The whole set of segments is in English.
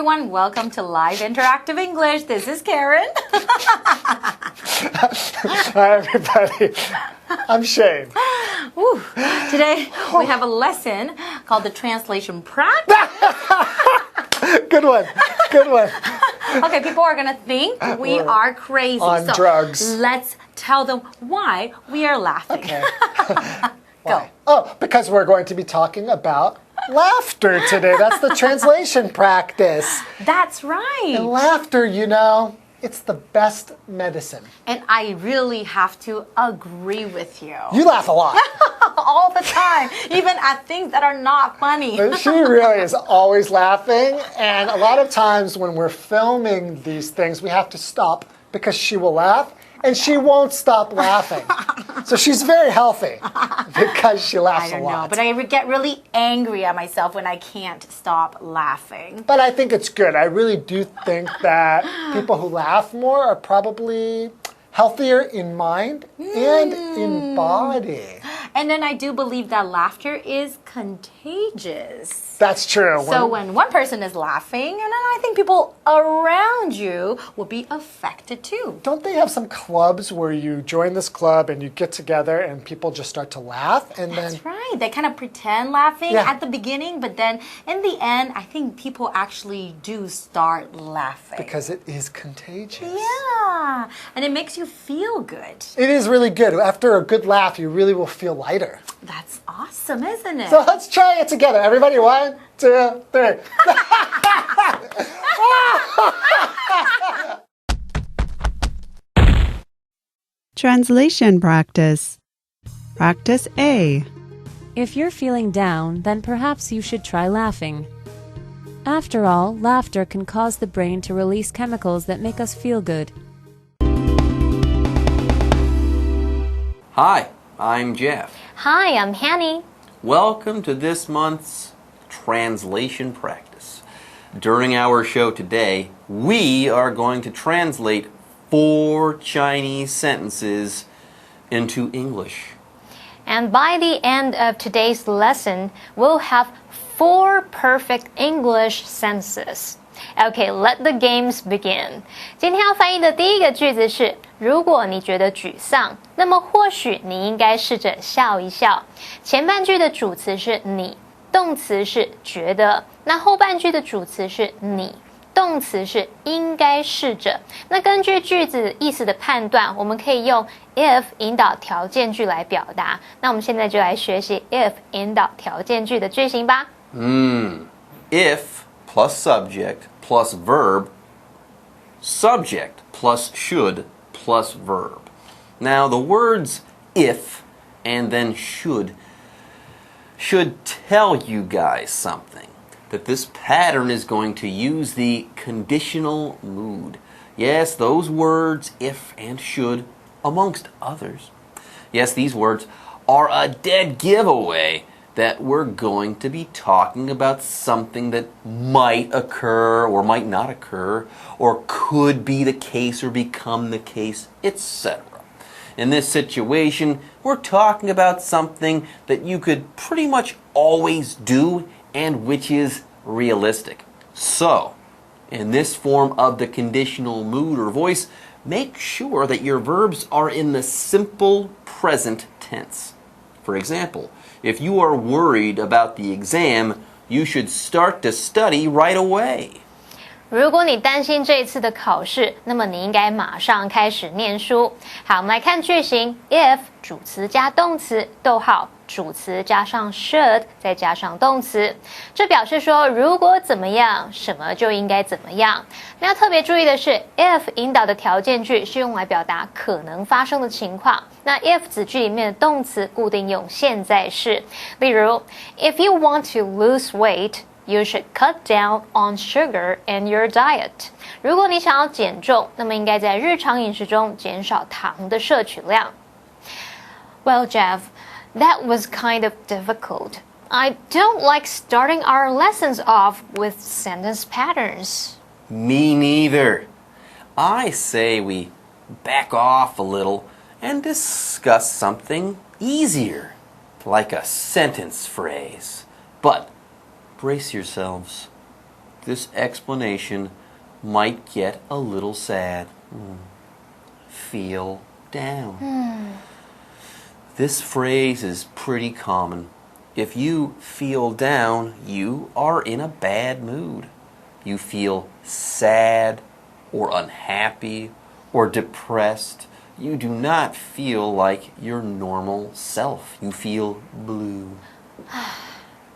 everyone. Welcome to Live Interactive English. This is Karen. Hi, everybody. I'm Shane. Woo. Today, we have a lesson called the translation practice. Good one. Good one. Okay, people are going to think we are crazy. On drugs. Let's tell them why we are laughing. Okay. Go. Oh, because we're going to be talking about laughter today. That's the translation practice. That's right. And laughter, you know, it's the best medicine. And I really have to agree with you. You laugh a lot. All the time, even at things that are not funny. She really is always laughing. And a lot of times when we're filming these things, we have to stop because she will laugh and she won't stop laughing. So she's very healthy because she laughs a lot. I don't know, but I get really angry at myself when I can't stop laughing. But I think it's good. I really do think that people who laugh more are probably healthier in mind and in body. And then I do believe that laughter is contagious. That's true. So when one person is laughing, and then I think people around you will be affected too. Don't they have some clubs where you join this club and you get together and people just start to laugh? And That's right. They kind of pretend laughing at the beginning, but then in the end, I think people actually do start laughing. Because it is contagious. Yeah. And it makes you feel good. It is really good. After a good laugh, you really will feel lighter. That's awesome, isn't it? So let's try it together. Everybody, 1, 2, 3. Translation practice. Practice A. If you're feeling down, then perhaps you should try laughing. After all, laughter can cause the brain to release chemicals that make us feel good. Hi, I'm Jeff. Hi, I'm Hanny. Welcome to this month's translation practice. During our show today, we are going to translate 4 Chinese sentences into English. And by the end of today's lesson, we'll have 4 perfect English sentences. Okay, let the games begin. 今天要翻译的第一个句子是，如果你觉得沮丧，那么或许你应该试着笑一笑。前半句的主词是你，动词是觉得，那后半句的主词是你，动词是应该试着。那根据句子意思的判断，我们可以用 if 引导条件句来表达。那我们现在就来学习 if 引导条件句的句型吧。If plus subject plus verb, subject plus should plus verb. Now the words if and then should tell you guys something. That this pattern is going to use the conditional mood. Yes, those words if and should, amongst others. Yes, these words are a dead giveaway that we're going to be talking about something that might occur or might not occur, or could be the case or become the case, etc. In this situation, we're talking about something that you could pretty much always do and which is realistic. So, in this form of the conditional mood or voice, make sure that your verbs are in the simple present tense. For example, if you are worried about the exam, you should start to study right away. 如果你担心这一次的考试，那么你应该马上开始念书。好，我们来看句型 if 主词加动词，逗号，主词加上 should 再加上动词，这表示说如果怎么样，什么就应该怎么样。那要特别注意的是 if 引导的条件句是用来表达可能发生的情况，那 if 子句里面的动词固定用现在式。例如 if you want to lose weight, you should cut down on sugar in your diet. 如果你想要减重，那么应该在日常饮食中减少糖的摄取量。Well, Jeff, that was kind of difficult. I don't like starting our lessons off with sentence patterns. Me neither. I say we back off a little and discuss something easier, like a sentence phrase. But brace yourselves. this explanation might get a little sad. Feel down. This phrase is pretty common. If you feel down, you are in a bad mood. You feel sad or unhappy or depressed. You do not feel like your normal self. You feel blue.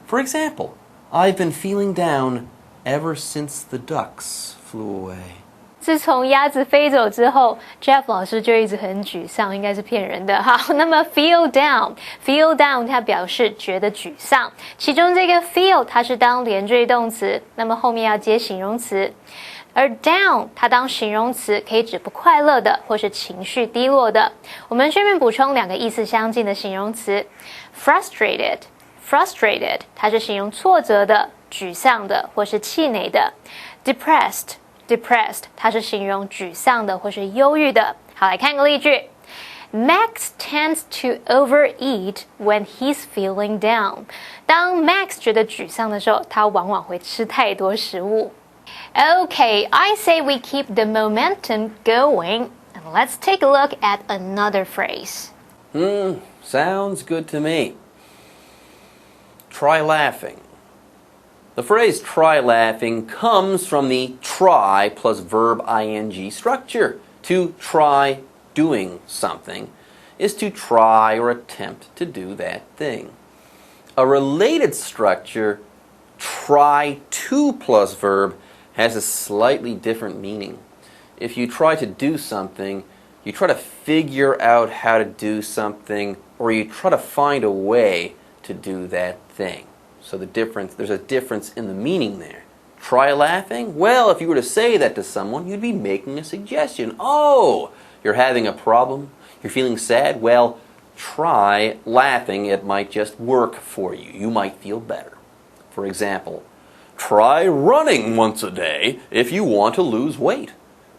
For example, I've been feeling down ever since the ducks flew away. 自从鸭子飞走之后 ，Jeff 老师就一直很沮丧，应该是骗人的。好，那么 feel down 它表示觉得沮丧，其中这个 feel 它是当连缀动词，那么后面要接形容词。而 down 它当形容词可以指不快乐的或是情绪低落的。我们顺便补充两个意思相近的形容词 ，frustrated 它是形容挫折的、沮丧的或是气馁的 ，depressed 它是形容沮丧的或是忧郁的。好，来看个例句。Max tends to overeat when he's feeling down. 当 Max 觉得沮丧的时候，他往往会吃太多食物。Okay, I say we keep the momentum going, and let's take a look at another phrase. Sounds good to me. Try laughing. The phrase try laughing comes from the try plus verb ing structure. To try doing something is to try or attempt to do that thing. A related structure, try to plus verb, has a slightly different meaning. If you try to do something, you try to figure out how to do something, or you try to find a way to do that thing. So there's a difference in the meaning there. Try laughing? Well, if you were to say that to someone, you'd be making a suggestion. Oh, you're having a problem? You're feeling sad? Well, try laughing. It might just work for you. You might feel better. For example, try running once a day if you want to lose weight.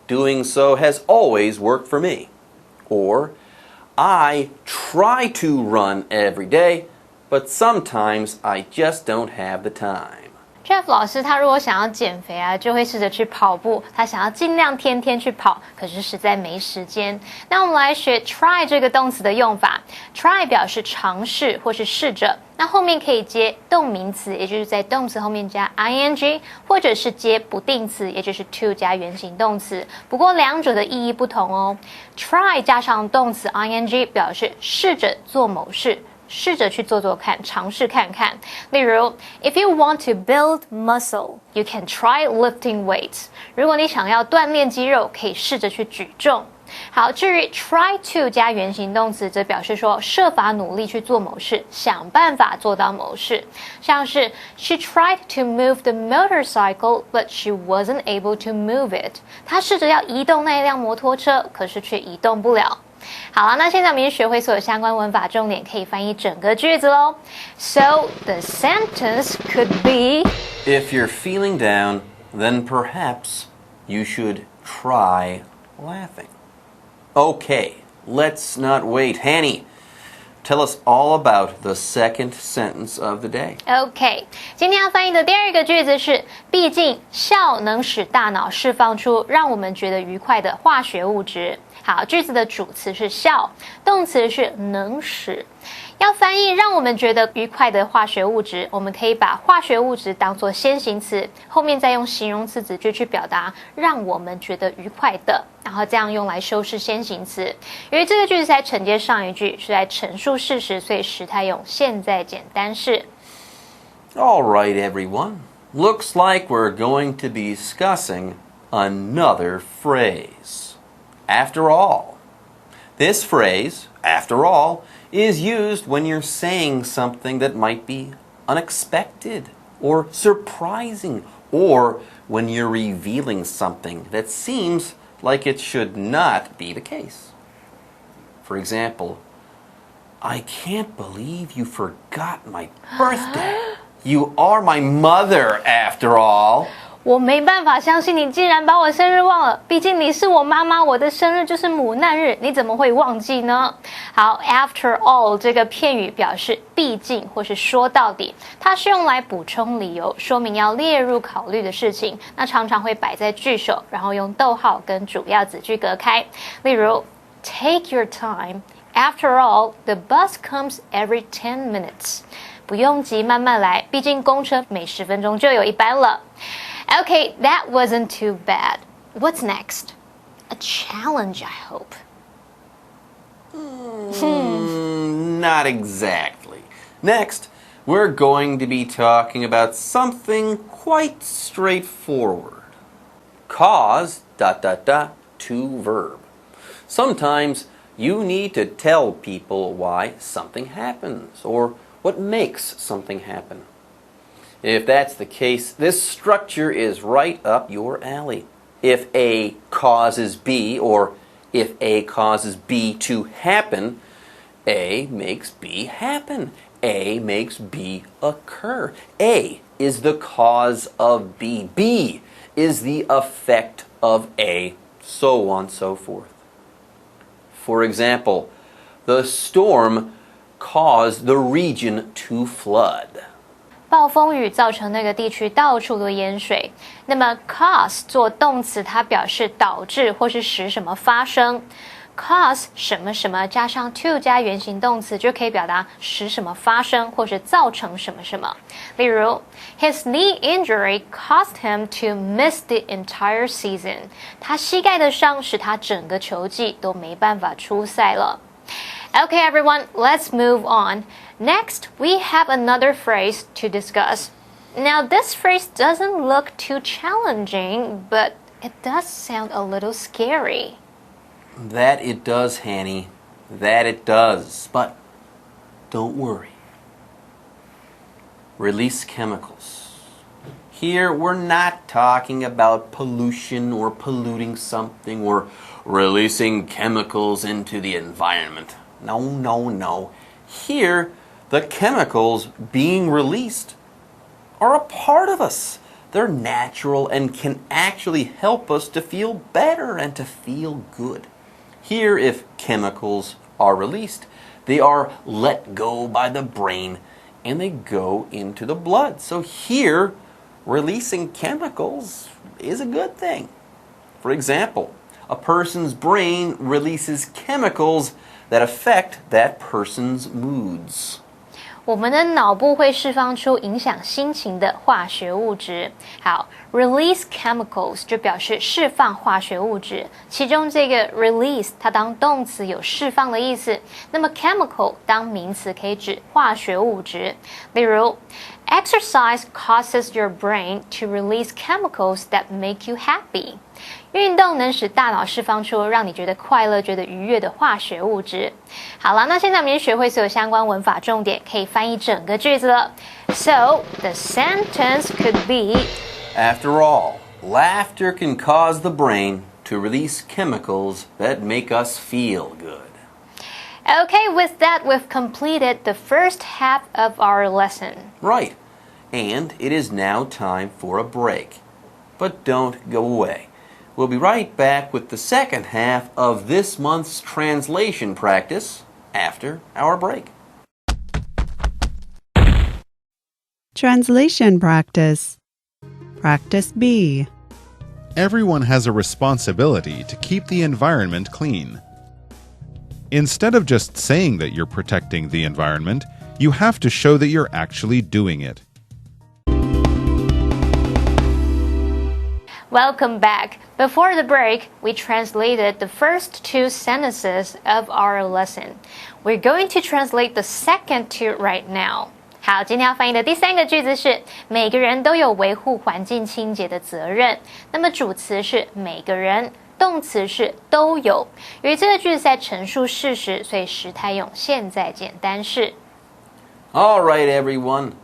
Doing so has always worked for me. Or, I try to run every day, but sometimes I just don't have the time. Jeff 老师他如果想要减肥啊，就会试着去跑步，他想要尽量天天去跑，可是实在没时间。那我们来学 try 这个动词的用法。try 表示尝试或是试着，那后面可以接动名词，也就是在动词后面加 ing， 或者是接不定词，也就是 to 加原形动词。不过两者的意义不同哦。try 加上动词 ing 表示试着做某事。试着去做做看，尝试看看。例如 ，If you want to build muscle, you can try lifting weights. 如果你想要锻炼肌肉，可以试着去举重。好，至于 try to 加原形动词，则表示说设法努力去做某事，想办法做到某事。像是 She tried to move the motorcycle, but she wasn't able to move it. 她试着要移动那一辆摩托车，可是却移动不了。好了，那现在我们已经学会所有相关文法重点，可以翻译整个句子咯。So the sentence could be: If you're feeling down, then perhaps you should try laughing. Okay, let's not wait. Hanny, tell us all about the second sentence of the day. OK， 今天要翻译的第二个句子是：毕竟笑能使大脑释放出让我们觉得愉快的化学物质。好，句子的主词是笑，动词是能使。要翻译让我们觉得愉快的化学物质，我们可以把化学物质当作先行词，后面再用形容词子句去表达让我们觉得愉快的，然后这样用来修饰先行词。由于这个句子在承接上一句，是在陈述事实，所以时态用现在简单式。All right, everyone. Looks like we're going to be discussing another phrase. After all. This phrase, after all, is used when you're saying something that might be unexpected or surprising, or when you're revealing something that seems like it should not be the case. For example, I can't believe you forgot my birthday. You are my mother, after all. 我没办法相信你竟然把我生日忘了，毕竟你是我妈妈，我的生日就是母难日，你怎么会忘记呢？好 ，after all 这个片语表示毕竟或是说到底，它是用来补充理由，说明要列入考虑的事情。那常常会摆在句首，然后用逗号跟主要子句隔开。例如 ，Take your time. After all, the bus comes every 10 minutes. 不用急，慢慢来，毕竟公车每10分钟就有一班了。Okay, that wasn't too bad. What's next? A challenge, I hope. Not exactly. Next, we're going to be talking about something quite straightforward. Cause, to verb. Sometimes you need to tell people why something happens or what makes something happen. If that's the case, this structure is right up your alley. If A causes B, or if A causes B to happen, A makes B happen. A makes B occur. A is the cause of B. B is the effect of A, so on and so forth. For example, the storm caused the region to flood. 暴风雨造成那个地区到处都淹水。那么 cause 做动词，它表示导致或是使什么发生。cause 什么什么加上 to 加原形动词，就可以表达使什么发生或是造成什么什么。例如 ，His knee injury caused him to miss the entire season. 他膝盖的伤使他整个球季都没办法出赛了。Okay, everyone, let's move on. Next, we have another phrase to discuss. Now, this phrase doesn't look too challenging, but it does sound a little scary. That it does, Hanny. That it does. But don't worry. Release chemicals. Here, we're not talking about pollution or polluting something or releasing chemicals into the environment. No, no, no. Here, the chemicals being released are a part of us. They're natural and can actually help us to feel better and to feel good. Here, if chemicals are released, they are let go by the brain and they go into the blood. So here, releasing chemicals is a good thing. For example, a person's brain releases chemicals that affect that person's moods. 我们的脑部会释放出影响心情的化学物质。好 ，release chemicals 就表示释放化学物质，其中这个 release 它当动词有释放的意思，那么 chemical 当名词可以指化学物质。例如 ，exercise causes your brain to release chemicals that make you happy. 运动能使大脑释放出让你觉得快乐、觉得愉悦的化学物质。好了，那现在我们已经学会所有相关文法重点，可以翻译整个句子了。So the sentence could be: After all, laughter can cause the brain to release chemicals that make us feel good. Okay, with that, we've completed the first half of our lesson. Right. And it is now time for a break. But don't go away. We'll be right back with the second half of this month's translation practice after our break. Translation practice. Practice B. Everyone has a responsibility to keep the environment clean. Instead of just saying that you're protecting the environment, you have to show that you're actually doing it. Welcome back. Before the break, we translated the first two sentences of our lesson. We're going to translate the second two right now. 好，今天要翻译的第三个句子是每个人都有维护环境清洁的责任。那么主词是每个人，动词是都有。由于这个句子在陈述事实，所以时态用现在简单式。All right, everyone.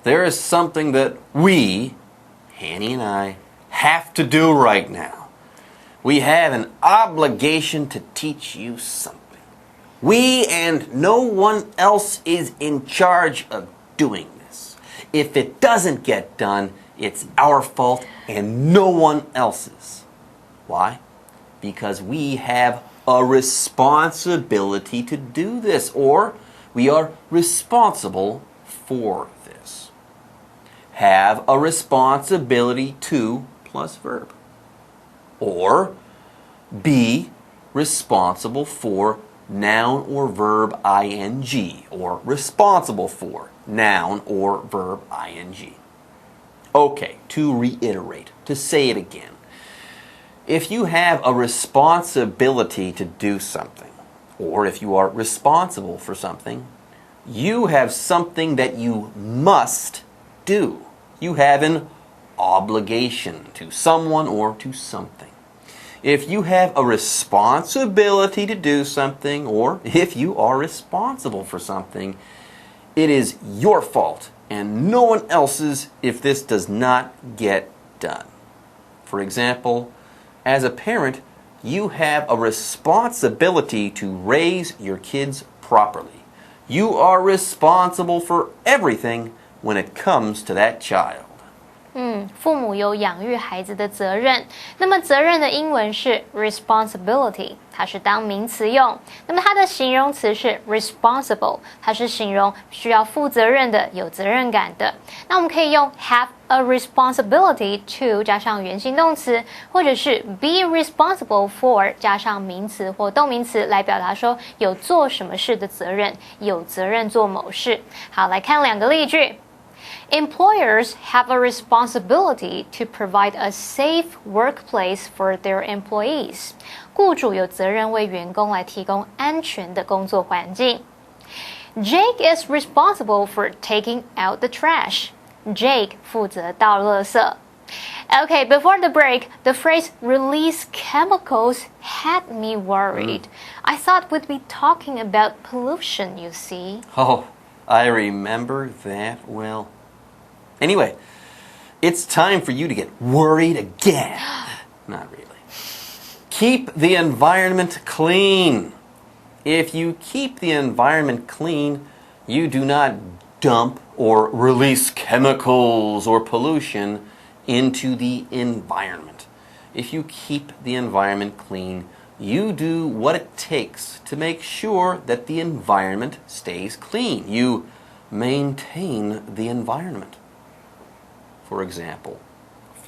There is something that we, Hanny and I, have to do right now. We have an obligation to teach you something. We and no one else is in charge of doing this. if it doesn't get done, it's our fault and no one else's. Why? Because we have a responsibility to do this, or we are responsible for this. Have a responsibility to plus verb. Or be responsible for noun or verb ing, or responsible for noun or verb ing. Okay, to reiterate, to say it again. If you have a responsibility to do something, or if you are responsible for something, you have something that you must do. You have an obligation to someone or to something. If you have a responsibility to do something, or if you are responsible for something, it is your fault and no one else's if this does not get done. For example, as a parent, you have a responsibility to raise your kids properly. You are responsible for everything when it comes to that child. 父母有养育孩子的责任。那么责任的英文是 responsibility， 它是当名词用。那么它的形容词是 responsible， 它是形容需要负责任的、有责任感的。那我们可以用 have a responsibility to 加上原形动词，或者是 be responsible for 加上名词或动名词来表达说有做什么事的责任，有责任做某事。好，来看两个例句。Employers have a responsibility to provide a safe workplace for their employees. 雇主有责任为员工来提供安全的工作环境。Jake is responsible for taking out the trash. Jake 负责倒垃圾。Okay, before the break, the phrase release chemicals had me worried. I thought we'd be talking about pollution, you see. Oh, I remember that well. Anyway, it's time for you to get worried again. Not really. Keep the environment clean. If you keep the environment clean, you do not dump or release chemicals or pollution into the environment. If you keep the environment clean, you do what it takes to make sure that the environment stays clean. You maintain the environment. For example,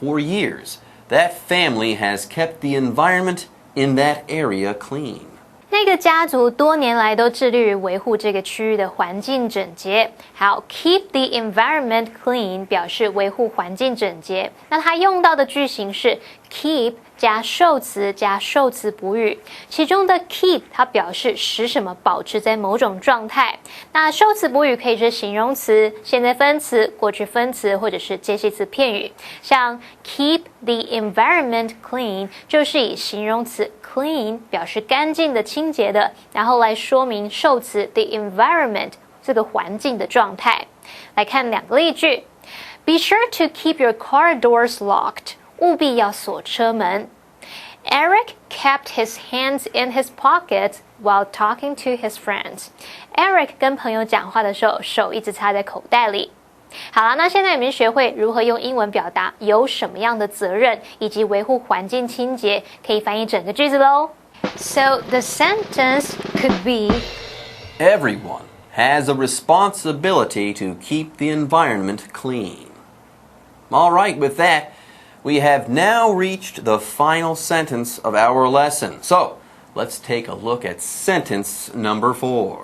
for years, that family has kept the environment in that area clean. 那个家族多年来都致力于维护这个区域的环境整洁。好 ，keep the environment clean 表示维护环境整洁。那它用到的句型是 keep 加受词加受词补语，其中的 keep 它表示使什么保持在某种状态。那受词补语可以是形容词、现在分词、过去分词或者是介系词片语。像 keep the environment clean 就是以形容词 clean 表示干净的、清洁的，然后来说明受词 the environment 这个环境的状态。来看两个例句 ：Be sure to keep your car doors locked. 务必要锁车门。Eric kept his hands in his pockets while talking to his friends. Eric 跟朋友讲话的时候，手一直插在口袋里。好了，那现在你们学会如何用英文表达有什么样的责任，以及维护环境清洁，可以翻译整个句子喽。So the sentence could be Everyone has a responsibility to keep the environment clean. All right, with that, we have now reached the final sentence of our lesson. So, let's take a look at sentence number 4.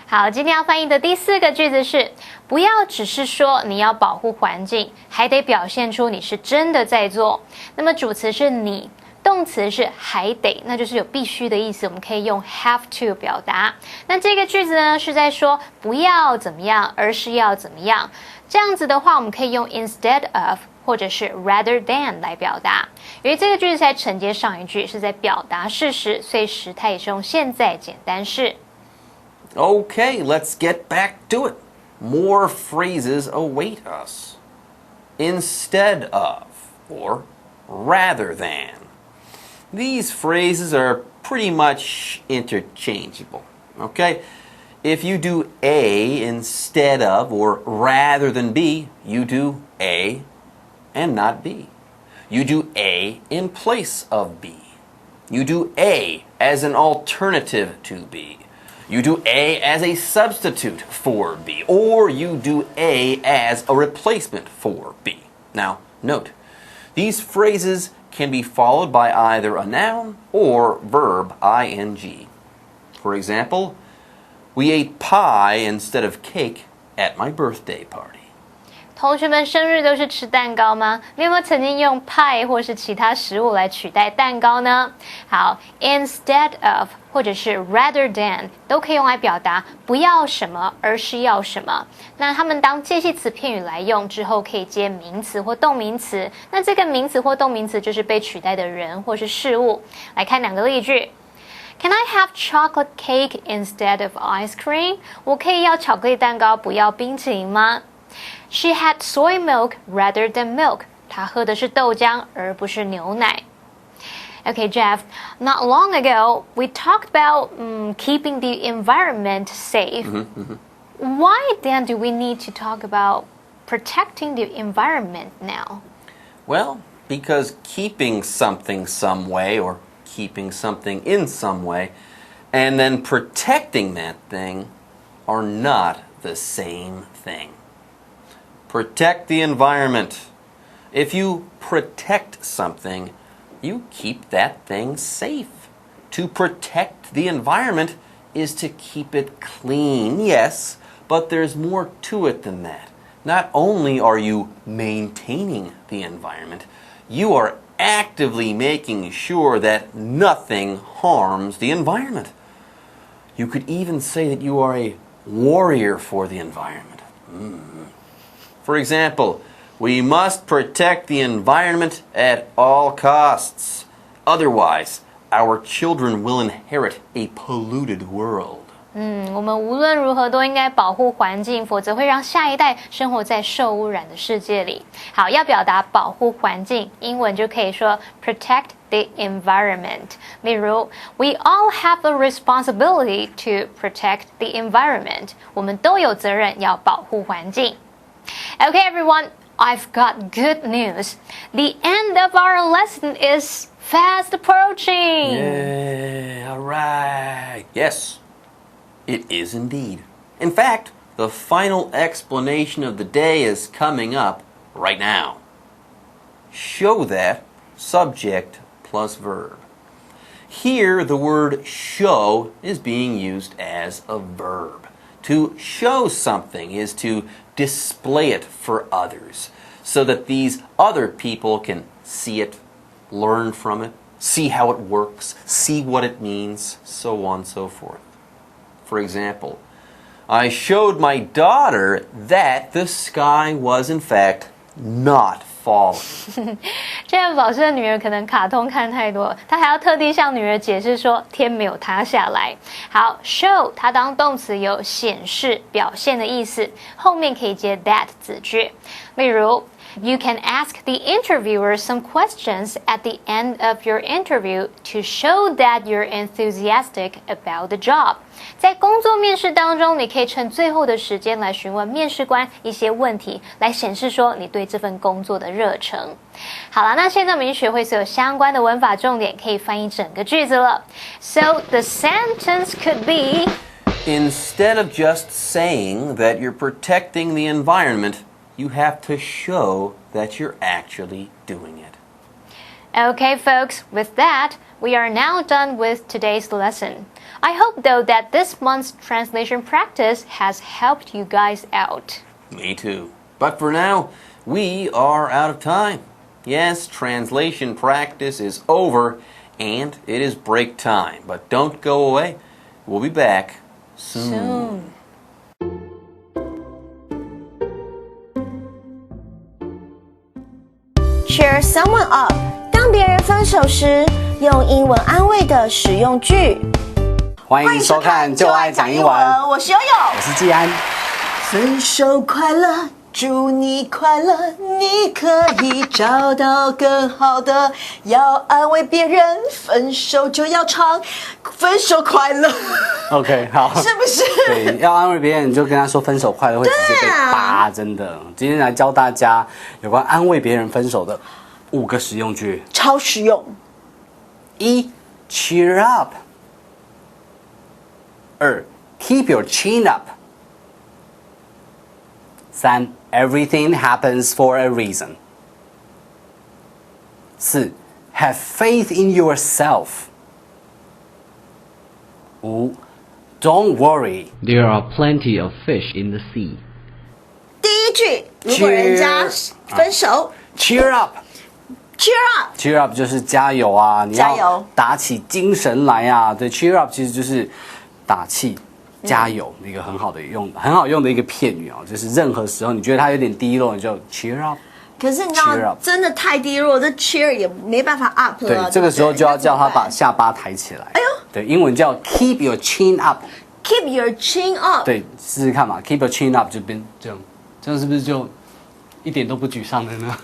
好，今天要翻译的第4个句子是：不要只是说你要保护环境，还得表现出你是真的在做。那么主词是你，动词是还得，那就是有必须的意思，我们可以用 have to 表达。那这个句子呢是在说不要怎么样，而是要怎么样。这样子的话，我们可以用 instead of 或者是 rather than 来表达。由于这个句子在承接上一句，是在表达事实，所以时态也是用现在简单式。Okay, let's get back to it. More phrases await us. Instead of, or rather than. These phrases are pretty much interchangeable. Okay? If you do A instead of or rather than B, you do A and not B. You do A in place of B. You do A as an alternative to B. You do A as a substitute for B. Or you do A as a replacement for B. Now, note, these phrases can be followed by either a noun or verb ing. For example, we ate pie instead of cake at my birthday party. 同学们生日都是吃蛋糕吗？你有没有曾经用 pie 或是其他食物来取代蛋糕呢？好 ，instead of 或者是 rather than 都可以用来表达不要什么，而是要什么。那它们当介系词片语来用之后，可以接名词或动名词。那这个名词或动名词就是被取代的人或是事物。来看两个例句。Can I have chocolate cake instead of ice cream? 我可以要巧克力蛋糕，不要冰淇淋吗？She had soy milk rather than milk. 她喝的是豆浆，而不是牛奶。Okay, Jeff, not long ago, we talked about keeping the environment safe. Why then do we need to talk about protecting the environment now? Well, because keeping something some way or keeping something in some way and then protecting that thing are not the same thing. Protect the environment. If you protect something, you keep that thing safe. To protect the environment is to keep it clean, yes, but there's more to it than that. Not only are you maintaining the environment, you are actively making sure that nothing harms the environment. You could even say that you are a warrior for the environment. For example, we must protect the environment at all costs. Otherwise, our children will inherit a polluted world. 我们无论如何都应该保护环境，否则会让下一代生活在受污染的世界里。好，要表达保护环境，英文就可以说 protect the environment. 例如 We all have a responsibility to protect the environment. 我们都有责任要保护环境。Okay, everyone, I've got good news. The end of our lesson is fast approaching. Yeah, all right. Yes, it is indeed. In fact, the final explanation of the day is coming up right now. Show that, subject plus verb. Here, the word show is being used as a verb. To show something is to display it for others so that these other people can see it, learn from it, see how it works, see what it means, so on and so forth. For example, I showed my daughter that the sky was in fact not falling. 这样老师的女儿可能卡通看太多，她还要特地向女儿解释说天没有塌下来。好 ，show 它当动词有显示、表现的意思，后面可以接 that 子句。例如 You can ask the interviewer some questions at the end of your interview to show that you're enthusiastic about the job. 在工作面试当中，你可以趁最后的时间来询问面试官一些问题，来显示说你对这份工作的热忱。好了，那现在我们已经学会所有相关的文法重点，可以翻译整个句子了。So the sentence could be Instead of just saying that you're protecting the environment, you have to show that you're actually doing it. Okay, folks, with that, we are now done with today's lesson. I hope, though, that this month's translation practice has helped you guys out. Me too. But for now, we are out of time. Yes, translation practice is over, and it is break time. But don't go away. We'll be back soon. Cheer someone up. 当别人分手时，用英文安慰的实用句。欢迎收看《就爱讲英文》，我是悠悠，我是季安。分手快乐，祝你快乐，你可以找到更好的。要安慰别人，分手就要唱分手快乐。OK， 好，是不是？对，要安慰别人，你就跟他说分手快乐，会直接被扒，真的。今天来教大家有关安慰别人分手的5个实用句，超实用。1. Cheer up. 2. Keep your chin up. 3. Everything happens for a reason. 4. Have faith in yourself. 5. Don't worry. There are plenty of fish in the sea. 第一句，如果人家分手 Cheer up. ，cheer up， Cheer up 就是加油啊，你要加油打起精神来啊。对 ，cheer up 其实就是打气、加油的一个很好用的一个片语哦。就是任何时候你觉得它有点低落，你就 cheer up。可是你知 Cheer 道 up，真的太低落，这 cheer 也没办法 up 了。对，这个时候就要叫他把下巴抬起来。哎呦，对，英文叫 keep your chin up。 keep your chin up。对，试试看嘛，keep your chin up 就变这样，这样是不是就一点都不沮丧的呢？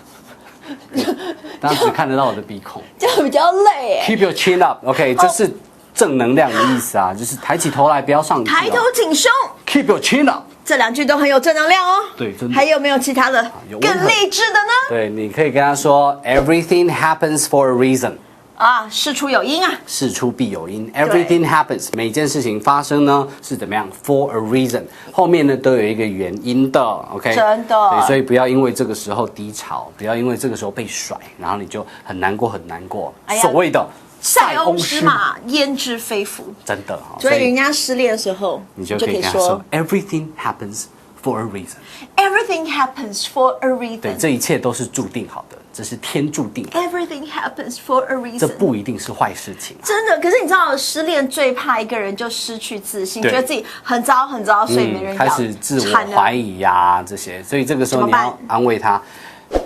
大家只看得到我的鼻孔。这样比较累耶。 Keep your chin up，OK， 这是正能量的意思啊，就是抬起头来，不要上去。抬头挺胸， Keep your chin up。这2句都很有正能量哦。对，真的。还有没有其他的有更励志的呢？对，你可以跟他说 ，Everything happens for a reason。啊，事出有因啊。事出必有因 ，Everything happens， 每件事情发生呢是怎么样 ？For a reason， 后面呢都有一个原因的 ，OK？ 真的。对，所以不要因为这个时候低潮，不要因为这个时候被甩，然后你就很难过，很难过。哎呀所谓的塞翁失马，焉知非福。真的，所以人家失恋的时候，你就可以跟他说 ，Everything happens for a reason。 Everything happens for a 对， reason。这一切都是注定好的，这是天注定的， Everything happens for a 这 reason。不一定是坏事情啊。真的，可是你知道，失恋最怕一个人就失去自信，对觉得自己很糟很糟，所以没人要。开始自我怀疑呀、这些，所以这个时候你要安慰他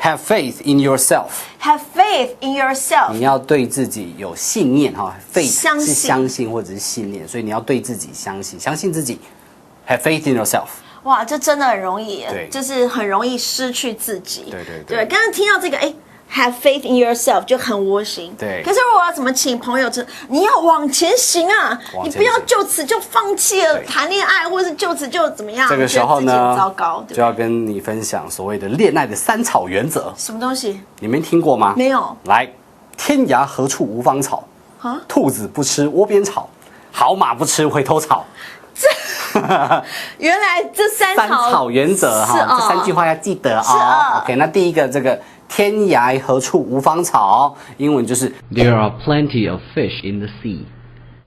，Have faith in yourself。 Have faith in yourself。 你要对自己有信念哈，faith 相信是相信或者是信念，所以你要对自己相信，相信自己，Have faith in yourself。哇，这真的很容易耶，对就是很容易失去自己。对对对，刚刚听到这个，哎，Have faith in yourself 就很窝心。对可是我要怎么请朋友？你要往前行啊！往前行你不要就此就放弃了对谈恋爱，或者是就此就怎么样？这个时候觉得自己很呢糟糕，对就要跟你分享所谓的恋爱的3草原则，什么东西？你没听过吗？没有。来，天涯何处无芳草，啊？兔子不吃窝边草，好马不吃回头草。原来这三草原则哈，这3句话要记得哦。OK， 那第一个这个天涯何处无芳草，英文就是 There are plenty of fish in the sea.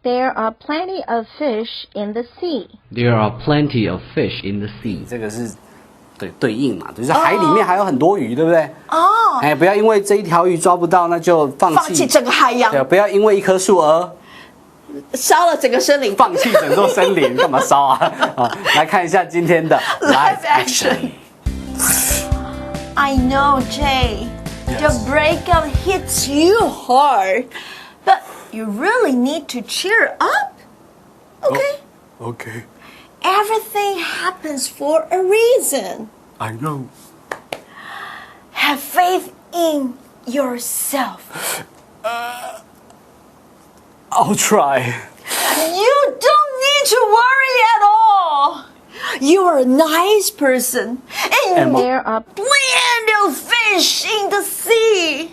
There are plenty of fish in the sea. There are plenty of fish in the sea. 这个是对应嘛，就是海里面还有很多鱼，对不对？哦。哎，不要因为这一条鱼抓不到，那就放弃整个海洋。对，不要因为一棵树而烧了整个森林，放弃整座森林，干嘛烧啊？来看一下今天的 live action。 I know, Jay, the breakup hits you hard, but you really need to cheer up. Okay? Okay, Everything happens for a reason. I know. Have faith in yourself. I'll try. You don't need to worry at all. You are a nice person, and There are plenty of fish in the sea.